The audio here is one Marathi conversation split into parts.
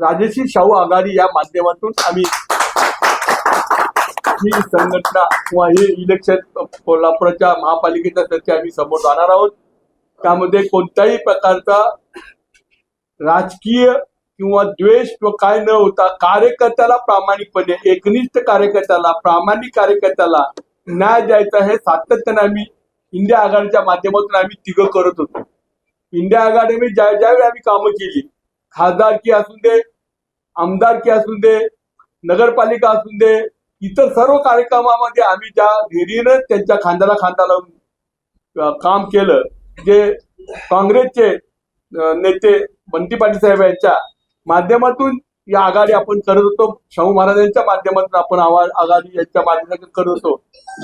राजर्षी शाहू आघाडी या माध्यमातून आम्ही ही संघटना किंवा हे इलेक्शन कोल्हापूरच्या महापालिकेच्या साठी आम्ही समोर जाणार आहोत। त्यामध्ये कोणत्याही प्रकारचा राजकीय किंवा द्वेष किंवा काय न होता कार्यकर्त्याला प्रामाणिकपणे एकनिष्ठ कार्यकर्त्याला प्रामाणिक कार्यकर्त्याला न्याय द्यायचा हे सातत्याने आम्ही इंडिया आघाडीच्या माध्यमातून आम्ही तिघं करत होतो। इंडिया आघाडीने ज्यावेळी आम्ही कामं केली, खासदारकी असू दे, आमदारकी असू दे, नगरपालिका असू दे, इतर सर्व कार्यक्रमामध्ये आम्ही ज्या धीरीनं त्यांच्या खांद्याला खांदा लावून काम केलं, जे काँग्रेसचे नेते बंटी पाटील साहेब यांच्या माध्यमातून या आघाडी आपण करत होतो, शाहू महाराजांच्या माध्यमातून आपण आघाडी यांच्या माध्यमातून करत होतो।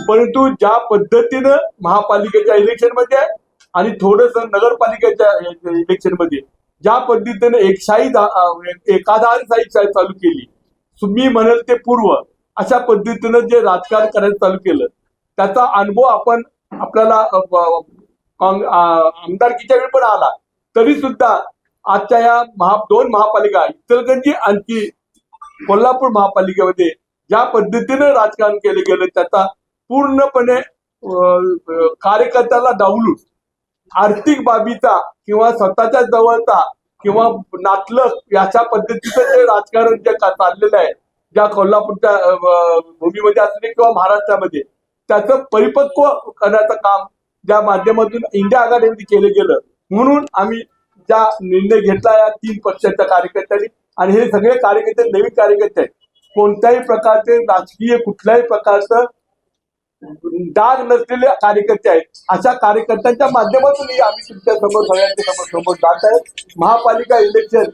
परंतु ज्या पद्धतीनं महापालिकेच्या इलेक्शन मध्ये आणि थोडस नगरपालिकेच्या इलेक्शन मध्ये ज्या पद्धतीने एकाधारशाही चालू केली, मी म्हणेल ते पूर्व अशा पद्धतीनं जे राजकारण करायला चालू केलं, त्याचा अनुभव आपण आपल्याला आमदारकीच्या वेळी पण आला। तरी सुद्धा आजच्या या दोन महापालिका इचलकरंजी आणखी कोल्हापूर महापालिकेमध्ये ज्या पद्धतीनं राजकारण केले गेलं, त्याचा पूर्णपणे कार्यकर्त्याला डावलून आर्थिक बाबीचा किंवा स्वतःच्या जवळचा किंवा नातलग याच्या पद्धतीचं जे राजकारण जे चाललेलं आहे, ज्या कोल्हापूरच्या भूमीमध्ये असू दे किंवा महाराष्ट्रामध्ये, त्याचं परिपक्व करण्याचं काम ज्या माध्यमातून इंडिया आघाडीमध्ये केलं गेलं। म्हणून आम्ही ज्या निर्णय घेतला या तीन पक्षाच्या कार्यकर्त्यांनी, आणि हे सगळे कार्यकर्ते नवीन कार्यकर्ते आहेत, कोणत्याही प्रकारचे राजकीय कुठल्याही प्रकारचं डाग नसलेले कार्यकर्ते आहेत, अशा कार्यकर्त्यांच्या माध्यमातून आम्ही तुमच्या समोर सगळ्यांच्या समोर जात आहे। महापालिका इलेक्शन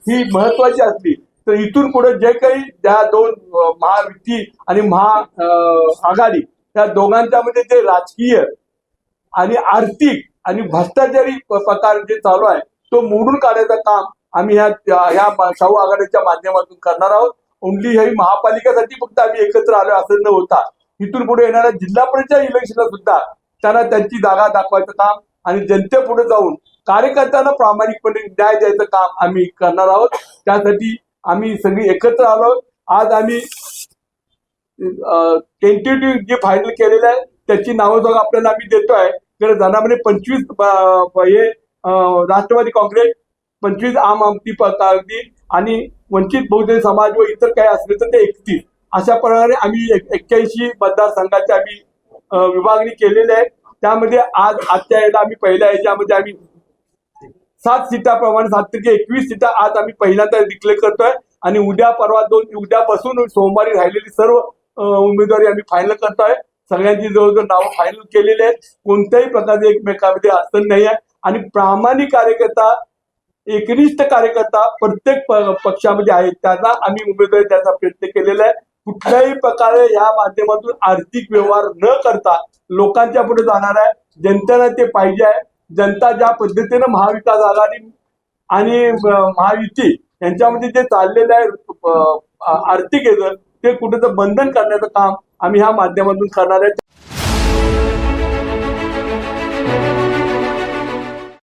ही महत्वाची असली तर इथून पुढे जे काही ज्या दोन महायुती आणि महाआघाडी त्या दोघांच्या मध्ये जे राजकीय आणि आर्थिक आणि भ्रष्टाचारी प्रकार जे चालू आहे, तो मोडून काढायचं काम आम्ही ह्या शाहू आघाडीच्या माध्यमातून करणार आहोत। ओनली ही महापालिकेसाठी फक्त आम्ही एकत्र आलो असं न होता, इथून पुढे येणाऱ्या जिल्हा परिषद इलेक्शनला सुद्धा त्यांना त्यांची जागा दाखवायचं काम आणि जनतेपुढे जाऊन कार्यकर्त्यांना प्रामाणिकपणे न्याय द्यायचं काम आम्ही करणार आहोत। त्यासाठी आम्ही सगळी एकत्र आलो। आज आम्ही टेंटेटिव्ह जे फायनल केलेलं आहे त्याची नावं आपल्याला आम्ही देतोय। तर जनामध्ये 25 हे राष्ट्रवादी काँग्रेस, 25 आम आदमी पार्टी आणि वंचित बहुजन समाज व इतर काही असले तर ते 31 अशा प्रकारे आम्ही 81 मतदारसंघाची आम्ही विभागणी केलेली आहे। त्यामध्ये आजच्या याला आम्ही पहिल्या याच्यामध्ये आम्ही 7 सीटाप्रमाणे 7/21 सीटा आज आम्ही पहिल्यांदा डिक्लेअर करतोय आणि उद्या परवा उद्यापासून सोमवारी राहिलेली सर्व उमेदवारी आम्ही फायनल करतोय। सगळ्यांची जवळजवळ नावं फायनल केलेली आहेत, कोणत्याही प्रकारचे एकमेकांमध्ये अडचण नाही आहे आणि प्रामाणिक कार्यकर्ता एकनिष्ठ कार्यकर्ता प्रत्येक पक्षामध्ये आहेत, त्यांना आम्ही उमेदवारी द्यायचा प्रयत्न केलेला आहे। कुठल्याही प्रकारे या माध्यमातून आर्थिक व्यवहार न करता लोकांच्या पुढे जाणार आहे, जनतेला ते पाहिजे आहे। जनता ज्या पद्धतीने महाविकास आघाडी आणि महायुती यांच्यामध्ये जे चाललेलं आहे आर्थिक ते कुठेतरी बंधन करण्याचं काम आम्ही ह्या माध्यमातून करणार आहे।